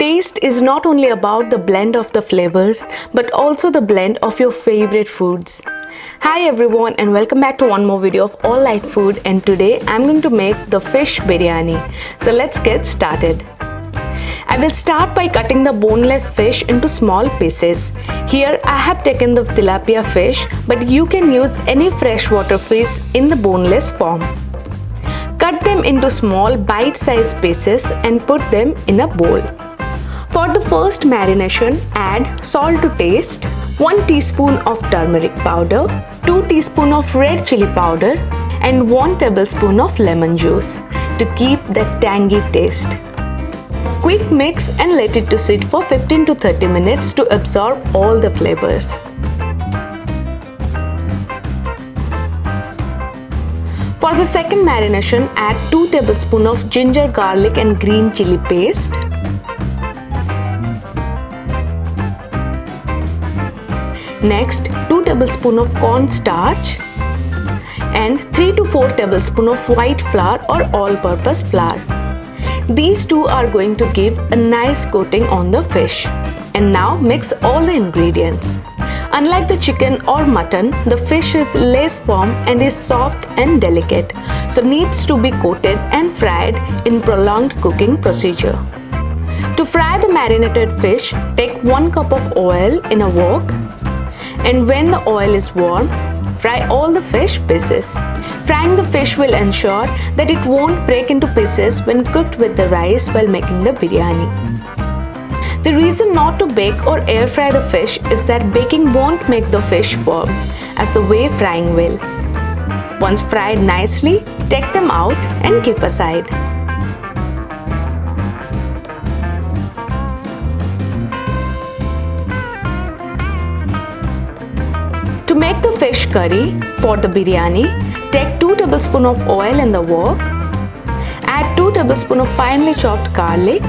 Taste is not only about the blend of the flavors, but also the blend of your favorite foods. Hi everyone and welcome back to one more video of All Light Food, and today I'm going to make the fish biryani. So let's get started. I will start by cutting the boneless fish into small pieces. Here I have taken the tilapia fish, but you can use any freshwater fish in the boneless form. Cut them into small bite-sized pieces and put them in a bowl. For the first marination, add salt to taste, 1 teaspoon of turmeric powder, 2 teaspoons of red chili powder, and 1 tablespoon of lemon juice to keep that tangy taste. Quick mix and let it to sit for 15 to 30 minutes to absorb all the flavors. For the second marination, add 2 tablespoons of ginger, garlic and green chili paste. Next, 2 tablespoons of cornstarch and 3 to 4 tablespoons of white flour or all-purpose flour. These two are going to give a nice coating on the fish. And now mix all the ingredients. Unlike the chicken or mutton, the fish is less firm and is soft and delicate, so needs to be coated and fried in prolonged cooking procedure. To fry the marinated fish, take 1 cup of oil in a wok, and when the oil is warm, fry all the fish pieces. Frying the fish will ensure that it won't break into pieces when cooked with the rice while making the biryani. The reason not to bake or air fry the fish is that baking won't make the fish firm as the way frying will. Once fried nicely, take them out and keep aside. To make the fish curry for the biryani, take 2 tablespoons of oil in the wok, add 2 tablespoons of finely chopped garlic,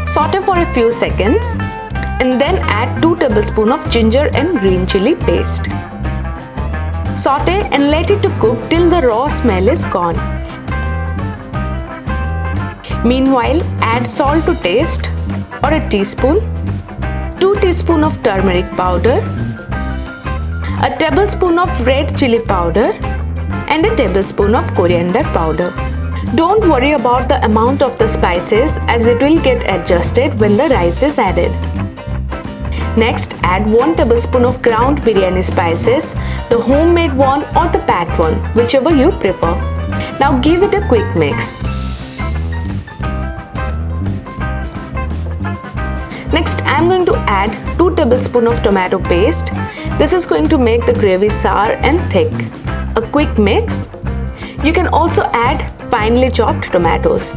saute for a few seconds, and then add 2 tablespoons of ginger and green chili paste. Saute and let it to cook till the raw smell is gone. Meanwhile, add salt to taste or a teaspoon, 2 teaspoons of turmeric powder, a tablespoon of red chili powder and a tablespoon of coriander powder. Don't worry about the amount of the spices as it will get adjusted when the rice is added. Next, add 1 tablespoon of ground biryani spices, the homemade one or the packed one, whichever you prefer. Now give it a quick mix. Next, I am going to add 2 tablespoons of tomato paste. This is going to make the gravy sour and thick. A quick mix. You can also add finely chopped tomatoes.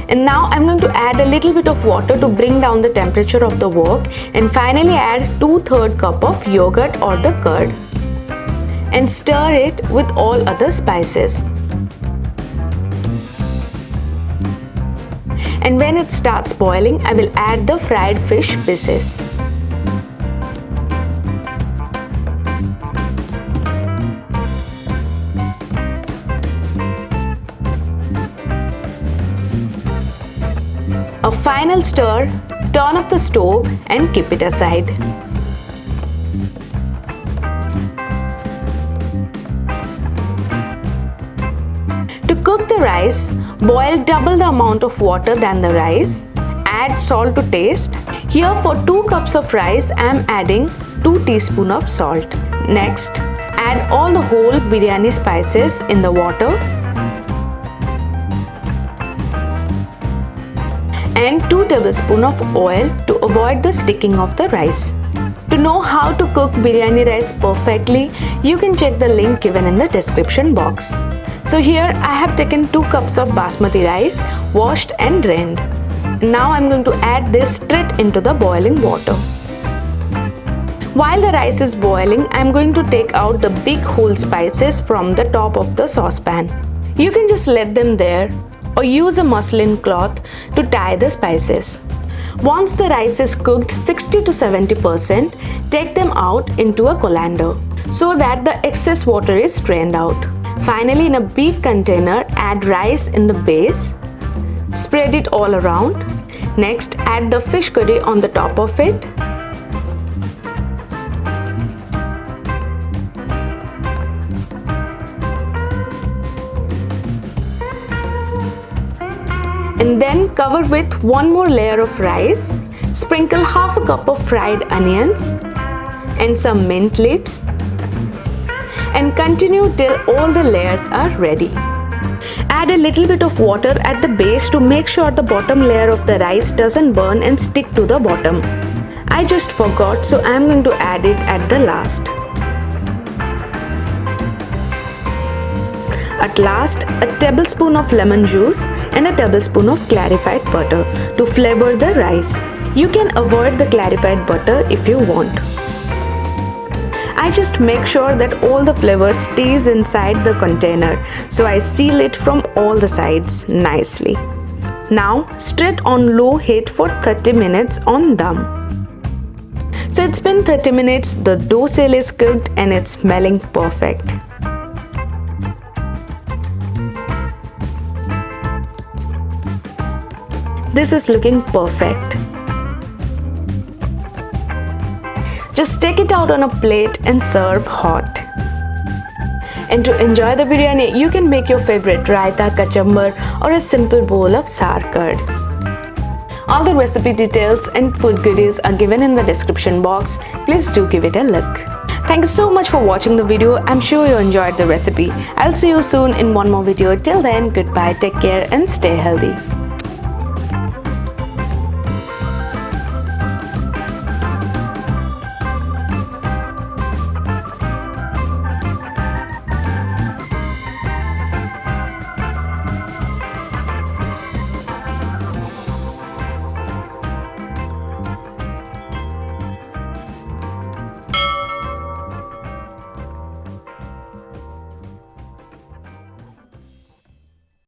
And now I am going to add a little bit of water to bring down the temperature of the wok, and finally add 2/3 cup of yogurt or the curd. And stir it with all other spices. And when it starts boiling, I will add the fried fish pieces. A final stir, turn off the stove and keep it aside. To cook the rice, boil double the amount of water than the rice. Add salt to taste. Here for 2 cups of rice, I am adding 2 teaspoons of salt. Next, add all the whole biryani spices in the water and 2 tablespoons of oil to avoid the sticking of the rice. To know how to cook biryani rice perfectly, you can check the link given in the description box. So here I have taken 2 cups of basmati rice, washed and drained. Now I am going to add this straight into the boiling water. While the rice is boiling, I am going to take out the big whole spices from the top of the saucepan. You can just let them there or use a muslin cloth to tie the spices. Once the rice is cooked 60 to 70%, take them out into a colander so that the excess water is strained out. Finally, in a big container, add rice in the base, Spread it all around. Next, add the fish curry on the top of it. And then cover with one more layer of rice. Sprinkle half a cup of fried onions and some mint leaves. And continue till all the layers are ready. Add a little bit of water at the base to make sure the bottom layer of the rice doesn't burn and stick to the bottom. I just forgot, so I'm going to add it at the last. At last, a tablespoon of lemon juice and a tablespoon of clarified butter to flavor the rice. You can avoid the clarified butter if you want. I just make sure that all the flavor stays inside the container, so I seal it from all the sides nicely. Now stir it on low heat for 30 minutes on dum. So it's been 30 minutes, the dough is cooked and it's smelling perfect. This is looking perfect. Just take it out on a plate and serve hot. And to enjoy the biryani, you can make your favorite raita, kachumber or a simple bowl of sour curd. All the recipe details and food goodies are given in the description box. Please do give it a look. Thank you so much for watching the video. I'm sure you enjoyed the recipe. I'll see you soon in one more video. Till then, goodbye, take care and stay healthy.